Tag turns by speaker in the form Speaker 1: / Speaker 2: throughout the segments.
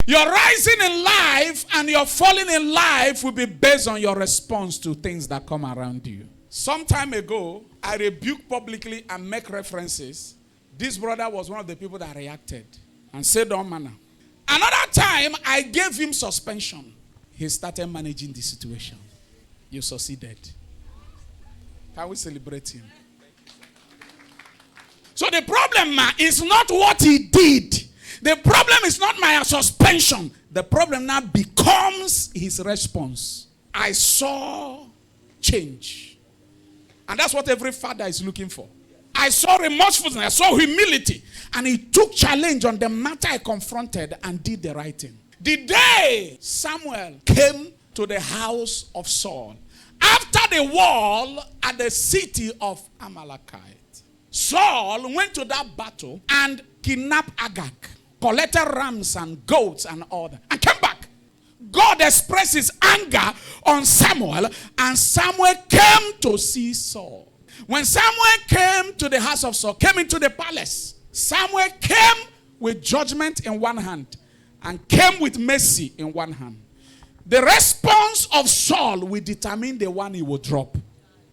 Speaker 1: Your rising in life and your falling in life will be based on your response to things that come around you. Some time ago, I rebuked publicly and make references. This brother was one of the people that reacted and said all manner. Another time, I gave him suspension. He started managing the situation. You succeeded. Can we celebrate him? So the problem is not what he did. The problem is not my suspension. The problem now becomes his response. I saw change. And that's what every father is looking for. I saw remorsefulness. I saw humility. And he took challenge on the matter I confronted and did the right thing. The day Samuel came to the house of Saul, after the war at the city of Amalekite, Saul went to that battle and kidnapped Agag, collected rams and goats and all that, and came back. God expressed his anger on Samuel, and Samuel came to see Saul. When Samuel came to the house of Saul, came into the palace, Samuel came with judgment in one hand and came with mercy in one hand. The response of Saul will determine the one he will drop.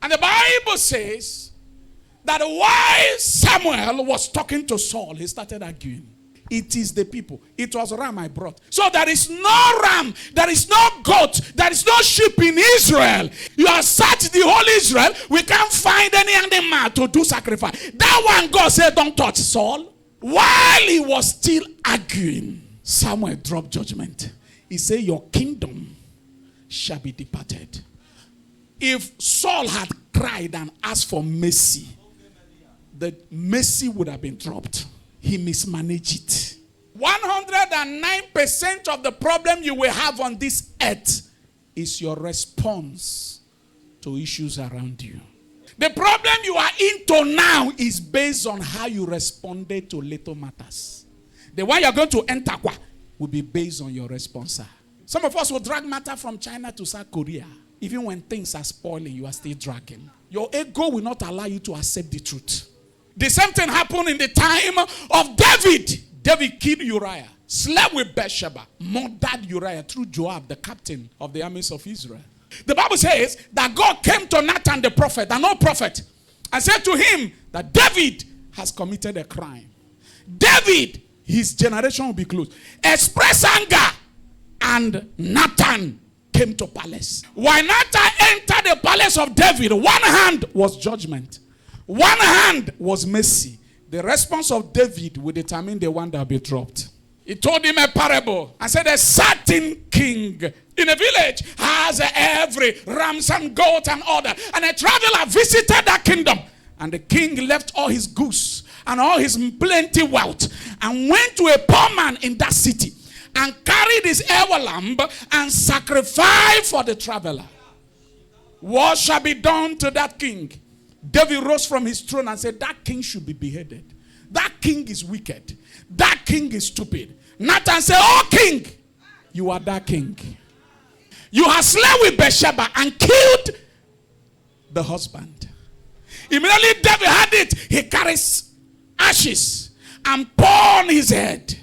Speaker 1: And the Bible says that while Samuel was talking to Saul, he started arguing. It is the people. It was ram I brought. So there is no ram, there is no goat, there is no sheep in Israel. You have searched the whole Israel. We can't find any animal to do sacrifice. That one God said, don't touch Saul. While he was still arguing, Samuel dropped judgment. He said, your kingdom shall be departed. If Saul had cried and asked for mercy, the mercy would have been dropped. He mismanaged it. 109% of the problem you will have on this earth is your response to issues around you. The problem you are into now is based on how you responded to little matters. The one you're going to enter will be based on your response. Some of us will drag matter from China to South Korea. Even when things are spoiling, you are still dragging. Your ego will not allow you to accept the truth. The same thing happened in the time of David. David killed Uriah, slept with Bathsheba, murdered Uriah through Joab, the captain of the armies of Israel. The Bible says that God came to Nathan the prophet, an old prophet, and said to him that David has committed a crime. David, his generation will be closed. Express anger, and Nathan came to palace. While Nathan entered the palace of David, one hand was judgment. One hand was mercy. The response of David will determine the one that will be dropped. He told him a parable and said, a certain king in a village has every rams and goat and all that. And a traveler visited that kingdom. And the king left all his goods and all his plenty wealth and went to a poor man in that city and carried his ewe lamb and sacrificed for the traveler. What shall be done to that king? David rose from his throne and said, that king should be beheaded. That king is wicked. That king is stupid. Nathan said, oh king, you are that king. You have slept with Bathsheba and killed the husband. Immediately David had it. He carries ashes and pour on his head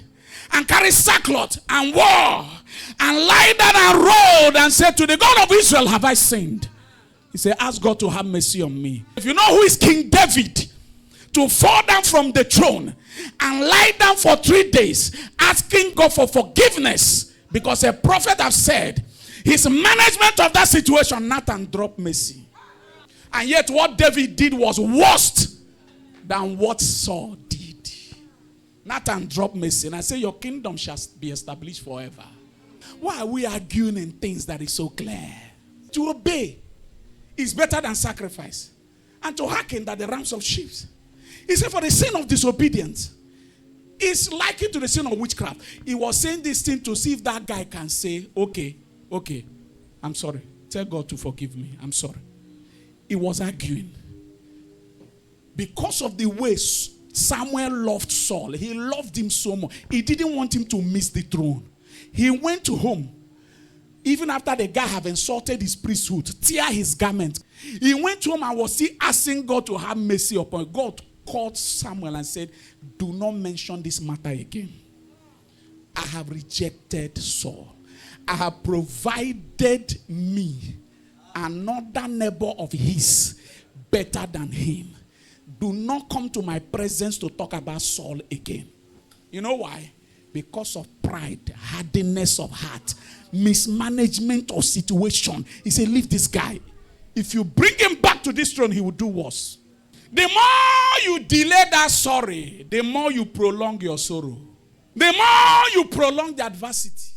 Speaker 1: and carries sackcloth and wore and lied down and rolled and said to the God of Israel, have I sinned? He said, ask God to have mercy on me. If you know who is King David, to fall down from the throne and lie down for 3 days, asking God for forgiveness, because a prophet have said, his management of that situation, Nathan dropped mercy. And yet what David did was worse than what Saul did. Nathan dropped mercy. And I say, your kingdom shall be established forever. Why are we arguing in things that is so clear? To obey is better than sacrifice, and to hearken than the rams of sheep. He said, for the sin of disobedience is likened to the sin of witchcraft. He was saying this thing to see if that guy can say, okay, I'm sorry. Tell God to forgive me. I'm sorry. He was arguing. Because of the way Samuel loved Saul, he loved him so much. He didn't want him to miss the throne. He went to home. Even after the guy have insulted his priesthood, tear his garment, he went home and was still asking God to have mercy upon him. God called Samuel and said, do not mention this matter again. I have rejected Saul. I have provided me another neighbor of his better than him. Do not come to my presence to talk about Saul again. You know why? Because of pride, hardness of heart, mismanagement of situation. He said, leave this guy. If you bring him back to this throne, he will do worse. The more you delay that sorry, the more you prolong your sorrow. The more you prolong the adversity.